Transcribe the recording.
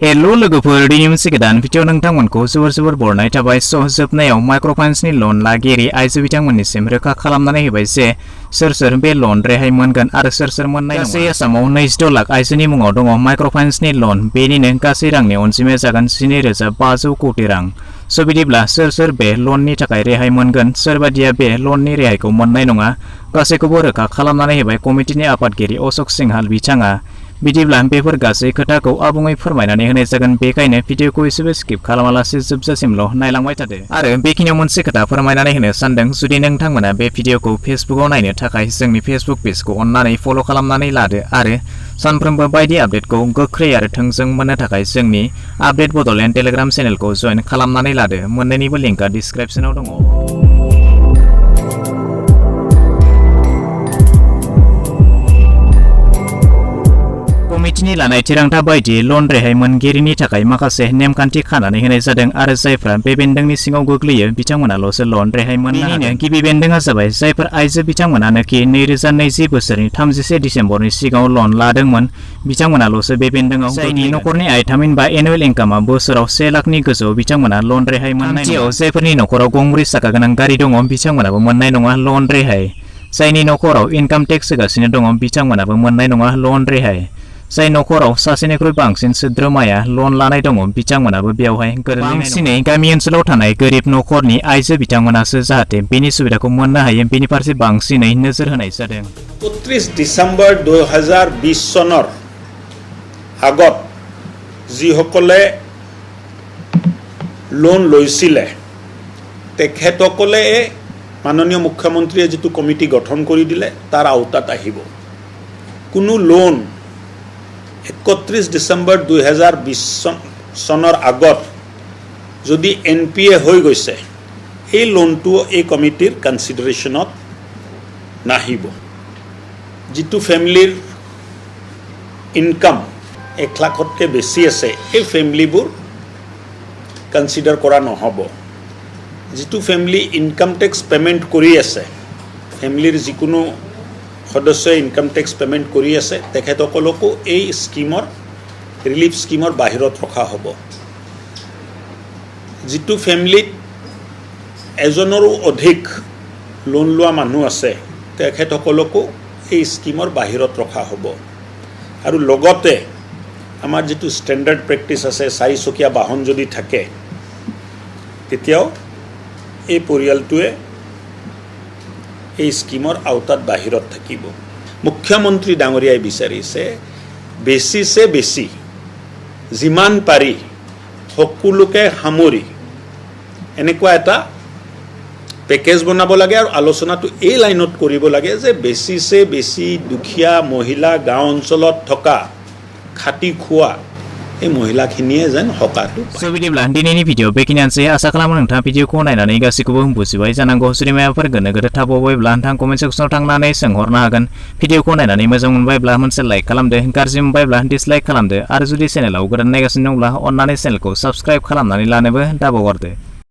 Hello लोगोफोर दिनै मोनसे गोदान भिडिअ नोंथांमोनखौ जोबोर बरनाय थाबाय जोबनायाव माइक्र'फाइनेन्सनि लन लागिरि आइजो बिथांमोननिसिम रोखा खालामनानै होबाय जे सोर बे लन रेहाय मोनगोन आरो सोर मोननाय नङा। गासै आसामाव 22 लाख आइजोनि मुङाव दङ माइक्र'फाइनेन्सनि लन बेनिनो गासै रांनि अनजिमाया जागोन 12,500 कोटि रां। बिदिब्ला सोर बे लननि थाखाय रेहाय मोनगोन सोरबादिया बे लननि रेहायखौ मोननाय नङा गासैखौबो रोखा खालामनानै होबाय कमिटिनि आफादगिरि अशोक सिंहाल बिथाङा। बिदिब्ला बेफोर गासै खोथाखौ आबुङै फोरमायनानै होनाय जागोन बेखायनो भिडिअखौ एसेबो स्किप खालामालासे जोबजासिमल' नायलांबाय थादो। आरो बेखिनियाव मोनसे खोथा फोरमायनानै होनो सानदों जुदि नोंथांमोना बे भिडिअखौ फेसबुकआव नायनो थाखाय जोंनि फेसबुक पेजखौ अन्नानै फल' खालामनानै लादो आरो सानफ्रोमबो बायदि आपडेटखौ गोख्रै आरो थोंजों मोननो थाखाय जोंनि आपडेट बड'लेण्ड टेलिग्राम चेनेलखौ जइन खालामनानै लादो। मोन्नैनिबो लिंकआ डिसक्रिप्शनाव दङ। कमिटिनि लानाय थिरांथा बायदियै लन रेहाय मोनगिरिनि थाखाय माखासे नेमखान्थि खानानै होनाय जादों आरो जायफ्रा बे बेन्दोंनि सिङाव गोग्लैयो बिथांमोनाल'सो लन रेहाय मोननो हागोन। गिबि बेन्दोंआ जाबाय जायफोर आइजो बिथांमोनानोखि 2020 बोसोरनि 31 डिसेम्बरनि सिगाङाव लन लादोंमोन बिथांमोनाल'सो बे बेन्दोंआव जायनि नखरनि आय थामहिनबा एनुवेल इनकामा बोसोराव 1 लाखनि गोजौ बिथांमोना लन रेहाय मोननाय नङा। जायफोरनि नखराव गंब्रै साखा गोनां गारि दङ बिथांमोनाबो मोननाय नङा लन रेहाय। जायनि नखराव इनकाम टेक्स होगासिनो दङ बिथांमोनाबो मोननाय नङा लन रेहाय। जाय नखराव सासेनिख्रुइ बांसिन सोद्रोमाया लन लानाय दङ बिथांमोनाबो बेवहाय बांसिनै गामि ओनसोलाव थानाय गोरिब नखरनि आइजो बिथांमोनासो जाहाथे बेनि सुबिदाखौ मोननो हायो बेनि फारसे बांसिनै नोजोर होनाय जादों। 31 डिसेम्बर 2020 सনৰ আগত যিসকলে লোন লৈছিলে তেখেতসকলে মাননীয় মুখ্যমন্ত্ৰীয়ে যেটো কমিটি গঠন কৰি দিলে তাৰ আওতাত আহিব। কোনো লোন 31 ডিসেম্বৰ 2020 সনৰ আগত যদি এনপিএ হৈ গৈছে এই লোনটো এই কমিটিৰ কনসিডাৰেশনত নাহিব। যেটো ফ্যামিলিৰ ইনকাম 1 লাখতকৈ বেছি আছে এই ফ্যামিলিবোৰ কনসিডাৰ কৰা নহব। যেটো ফ্যামিলি ইনকাম টেক্স পেমেন্ট কৰি আছে ফ্যামিলিৰ যিকোনো সদস্য ইনকাম টেক্স পেমেন্ট কৰি আছে তেখেতসকলকো এই স্কিমৰ ৰিলিফ স্কিমৰ বাহিৰত ৰখা হ'ব। যেটো ফ্যামিলিত এজনৰো অধিক লোন লোৱা মানুহ আছে তেখেতসকলকো এই স্কিমৰ বাহিৰত ৰখা হ'ব। আৰু লগতে আমাৰ যেটো ষ্টেণ্ডাৰ্ড প্ৰেক্টিছ আছে 4 চকীয়া বাহন যদি থাকে তেতিয়াও এই পৰিয়ালটোৱে এই স্কিমৰ আওতাত বাহিৰত থাকিব। মুখ্যমন্ত্ৰী ডাঙৰীয়াই বিচাৰিছে বেছি যিমান পাৰি সকলোকে সামৰি এনেকুৱা এটা পেকেজ বনাব লাগে আৰু আলোচনাটো এই লাইনত কৰিব লাগে যে বেছি দুখীয়া মহিলা গাঁও অঞ্চলত থকা খাটি খোৱা এই মহিলাখিনিয়ে যেন হকাটো बिदिब्ला दिनैनि भिडिअ बेखिनियानोसै आसा खालामो नोंथाङा भिडिअखौ नायनानै गासैखौबो बुजिबाय जानांगौ। जुदि माबाफोर गोनो गोथो थाबावबायब्ला नोंथाङा कमेन्ट सेक्सनाव थांनानै सोंहरनो हागोन। भिडिअखौ नायनानै मोजां मोनबायब्ला मोनसे लाइक खालामदो गाज्रि मोनबायब्ला डिसलाइक खालामदो आरो जुदि चेनेलाव गोदान नायगासिनो दंब्ला अन्नानै चेनेलखौ साबस्क्राइब खालामनानै लानोबो दाबावगारदो।